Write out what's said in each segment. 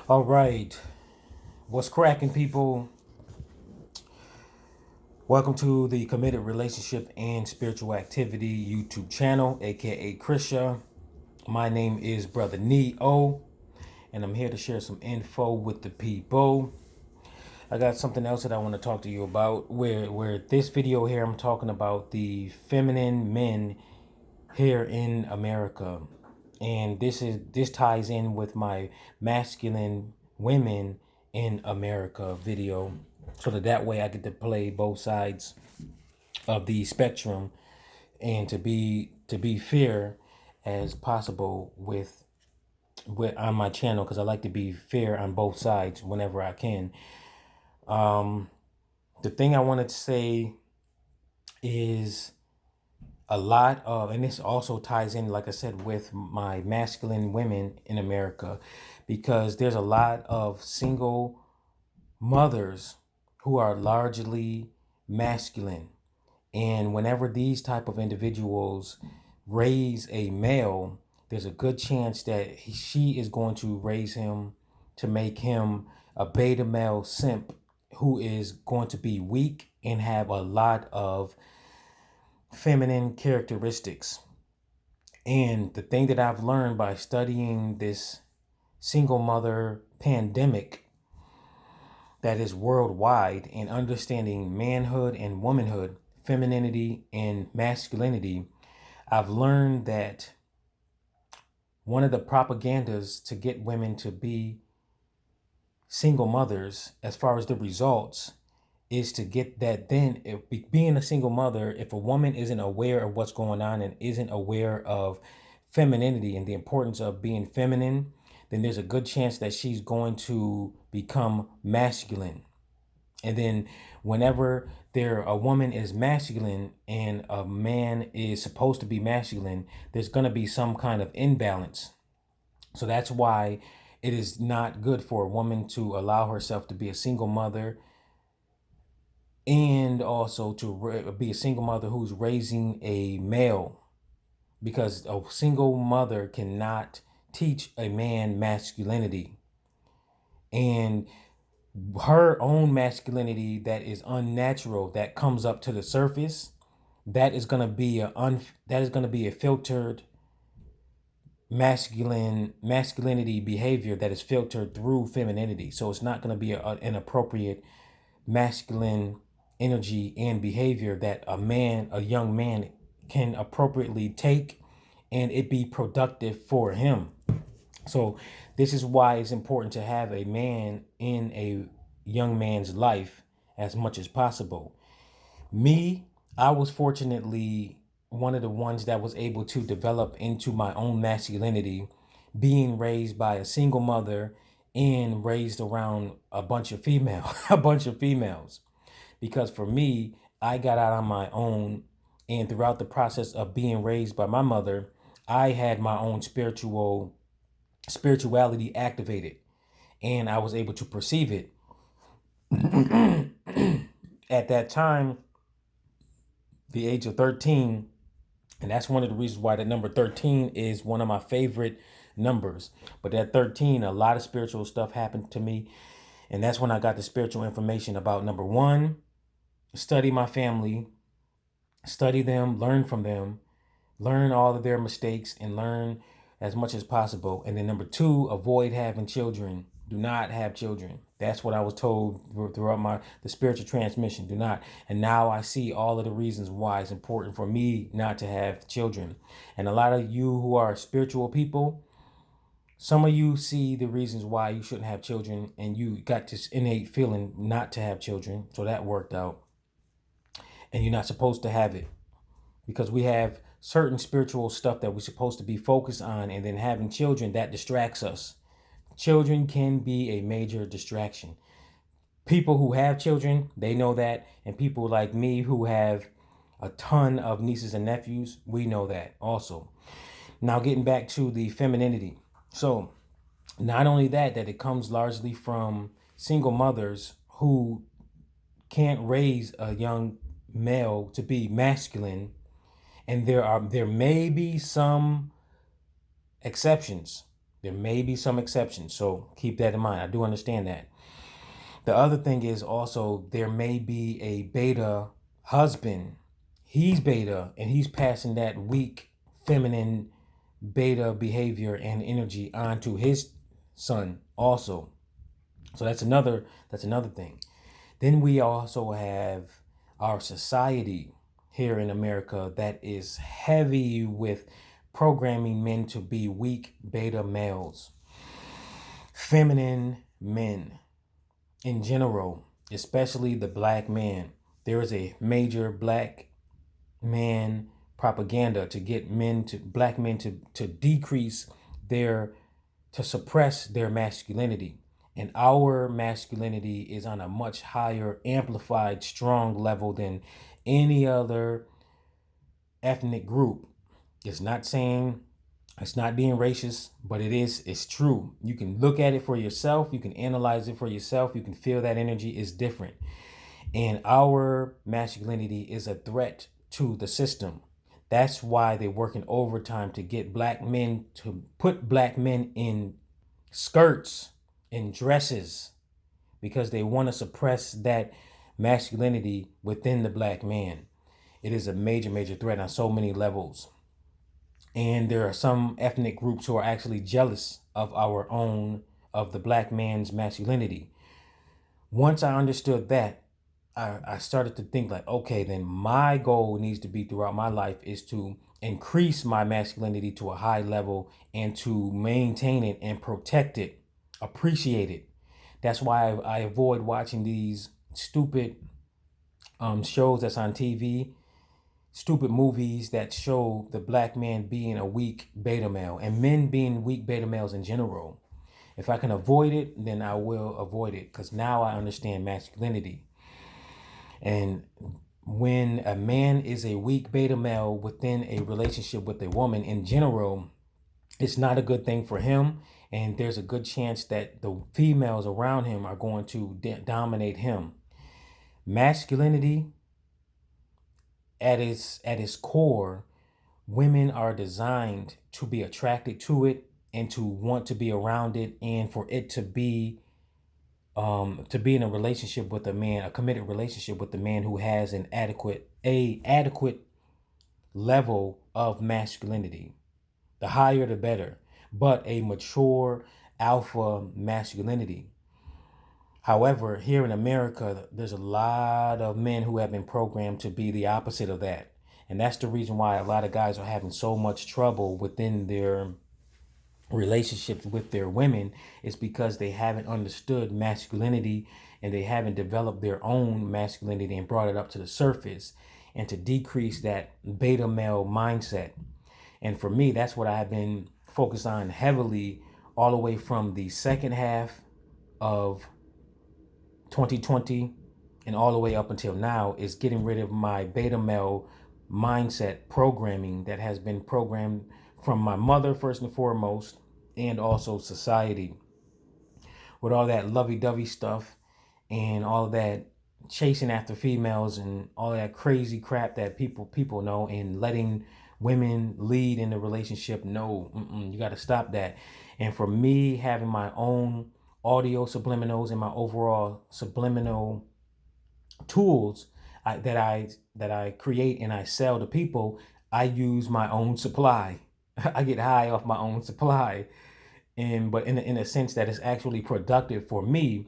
All right. What's cracking, people? Welcome to the Committed Relationship and Spiritual Activity YouTube channel, aka Krisha. My name is Brother Neo, and I'm here to share some info with the people. I got something else that I want to talk to you about. Where this video here, I'm talking about the feminine men here in America, and this ties in with my masculine women in America video, so that way I get to play both sides of the spectrum and to be fair as possible with on my channel, because I like to be fair on both sides whenever I can. The thing I wanted to say is a lot of, and this also ties in, like I said, with my masculine women in America, because there's a lot of single mothers who are largely masculine. And whenever these type of individuals raise a male, there's a good chance that she is going to raise him to make him a beta male simp who is going to be weak and have a lot of feminine characteristics. And the thing that I've learned by studying this single mother pandemic that is worldwide and understanding manhood and womanhood, femininity and masculinity, I've learned that one of the propagandas to get women to be single mothers, as far as the results, is to get that. Then if being a single mother, if a woman isn't aware of what's going on and isn't aware of femininity and the importance of being feminine, then there's a good chance that she's going to become masculine. And then whenever a woman is masculine and a man is supposed to be masculine, there's going to be some kind of imbalance. So that's why it is not good for a woman to allow herself to be a single mother, and also to be a single mother who's raising a male, because a single mother cannot teach a man masculinity. And her own masculinity that is unnatural, that comes up to the surface, that is going to be a filtered masculinity behavior that is filtered through femininity. So it's not going to be an appropriate masculine energy and behavior that a young man can appropriately take, and it be productive for him. So this is why it's important to have a man in a young man's life as much as possible. Me, I was fortunately one of the ones that was able to develop into my own masculinity, being raised by a single mother and raised around a bunch of a bunch of females. Because for me, I got out on my own, and throughout the process of being raised by my mother, I had my own spirituality activated, and I was able to perceive it. At that time, the age of 13, and that's one of the reasons why the number 13 is one of my favorite numbers. But at 13, a lot of spiritual stuff happened to me, and that's when I got the spiritual information about, number one, study my family, study them, learn from them, learn all of their mistakes, and learn as much as possible. And then number two, avoid having children. Do not have children. That's what I was told throughout the spiritual transmission. Do not. And now I see all of the reasons why it's important for me not to have children. And a lot of you who are spiritual people, some of you see the reasons why you shouldn't have children, and you got this innate feeling not to have children. So that worked out. And you're not supposed to have it, because we have certain spiritual stuff that we're supposed to be focused on, and then having children, that distracts us. Children can be a major distraction. People who have children, they know that, and people like me who have a ton of nieces and nephews, we know that also. Now, getting back to the femininity. So not only that it comes largely from single mothers who can't raise a young male to be masculine, and there may be some exceptions, There may be some exceptions, so keep that in mind. I do understand that. The other thing is also there may be a beta husband. He's beta and he's passing that weak feminine beta behavior and energy onto his son also. So that's another thing. Then we also have our society here in America that is heavy with programming men to be weak beta males, feminine men in general, especially the black man. There is a major black man propaganda to get black men to decrease their, to suppress their masculinity. And our masculinity is on a much higher, amplified, strong level than any other ethnic group. It's not saying, it's not being racist, but it's true. You can look at it for yourself, you can analyze it for yourself, you can feel that energy is different. And our masculinity is a threat to the system. That's why they're working overtime to get black men, to put black men in skirts and dresses, because they want to suppress that masculinity within the black man. It is a major, major threat on so many levels. And there are some ethnic groups who are actually jealous of our own, of the black man's masculinity. Once I understood that, I started to think like, okay, then my goal needs to be throughout my life is to increase my masculinity to a high level and to maintain it and protect it, appreciate it. That's why I avoid watching these stupid shows that's on TV, stupid movies that show the black man being a weak beta male and men being weak beta males in general. If I can avoid it, then I will avoid it, because now I understand masculinity. And when a man is a weak beta male within a relationship with a woman in general, it's not a good thing for him. And there's a good chance that the females around him are going to dominate him. Masculinity at its core, women are designed to be attracted to it and to want to be around it, and for it to be in a relationship with a man, a committed relationship with a man who has an adequate level of masculinity. The higher the better, but a mature alpha masculinity. However, here in America, there's a lot of men who have been programmed to be the opposite of that. And that's the reason why a lot of guys are having so much trouble within their relationships with their women, is because they haven't understood masculinity and they haven't developed their own masculinity and brought it up to the surface and to decrease that beta male mindset. And for me, that's what I've been focused on heavily all the way from the second half of 2020 and all the way up until now, is getting rid of my beta male mindset programming that has been programmed from my mother first and foremost, and also society, with all that lovey-dovey stuff and all that chasing after females and all that crazy crap that people know, and letting women lead in the relationship. No, you got to stop that. And for me, having my own audio subliminals and my overall subliminal tools that I create and I sell to people, I use my own supply. I get high off my own supply, and but in a sense that it's actually productive for me.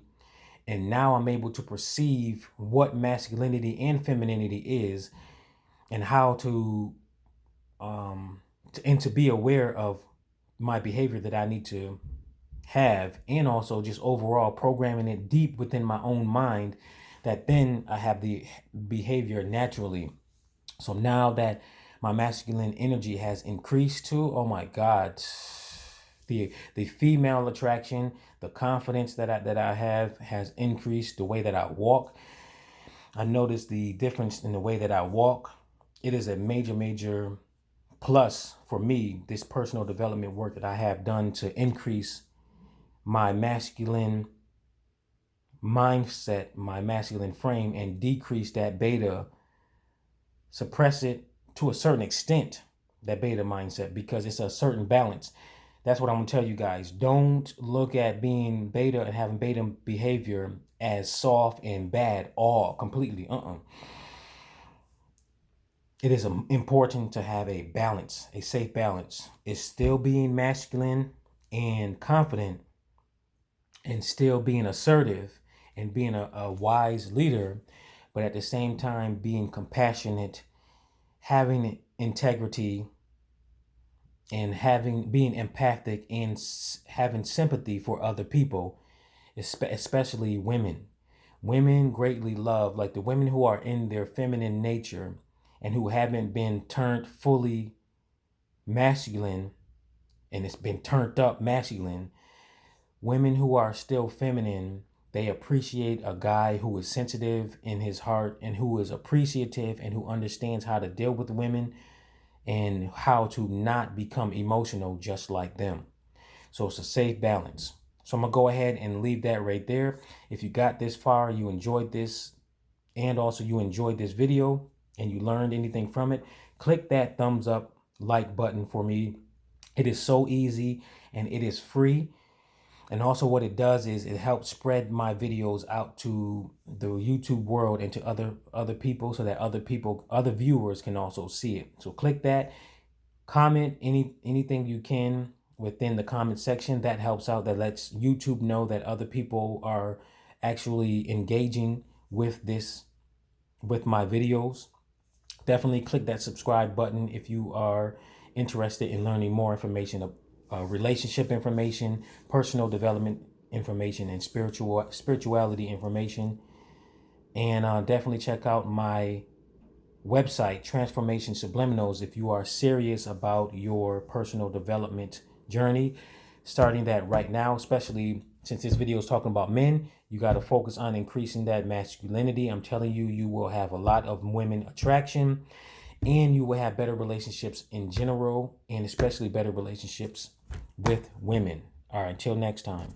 And now I'm able to perceive what masculinity and femininity is, and how and to be aware of my behavior that I need to have, and also just overall programming it deep within my own mind, that then I have the behavior naturally. So now that my masculine energy has increased too, oh my God, the female attraction, the confidence that I have has increased. The way that I walk, I notice the difference in the way that I walk. It is a major, major plus for me, this personal development work that I have done to increase my masculine mindset, my masculine frame, and decrease that beta, suppress it to a certain extent, that beta mindset, because it's a certain balance. That's what I'm gonna tell you guys. Don't look at being beta and having beta behavior as soft and bad all completely. It is important to have a balance, a safe balance. It's still being masculine and confident, and still being assertive and being a wise leader, but at the same time being compassionate, having integrity, and having being empathic and having sympathy for other people, especially women. Women greatly love, like the women who are in their feminine nature and who haven't been turned fully masculine, and it's been turned up masculine. Women who are still feminine, they appreciate a guy who is sensitive in his heart and who is appreciative and who understands how to deal with women and how to not become emotional just like them. So it's a safe balance. So I'm gonna go ahead and leave that right there. If you got this far, you enjoyed this, and also you enjoyed this video and you learned anything from it, click that thumbs up like button for me. It is so easy and it is free. And also what it does is it helps spread my videos out to the YouTube world and to other people, so that other viewers can also see it. So click that, comment anything you can within the comment section. That helps out. That lets YouTube know that other people are actually engaging with my videos. Definitely click that subscribe button if you are interested in learning more information, relationship information, personal development information, and spirituality information. And definitely check out my website, Transformation Subliminals, if you are serious about your personal development journey. Starting that right now, especially since this video is talking about men, you got to focus on increasing that masculinity. I'm telling you, you will have a lot of women attraction, and you will have better relationships in general, and especially better relationships with women. All right, until next time.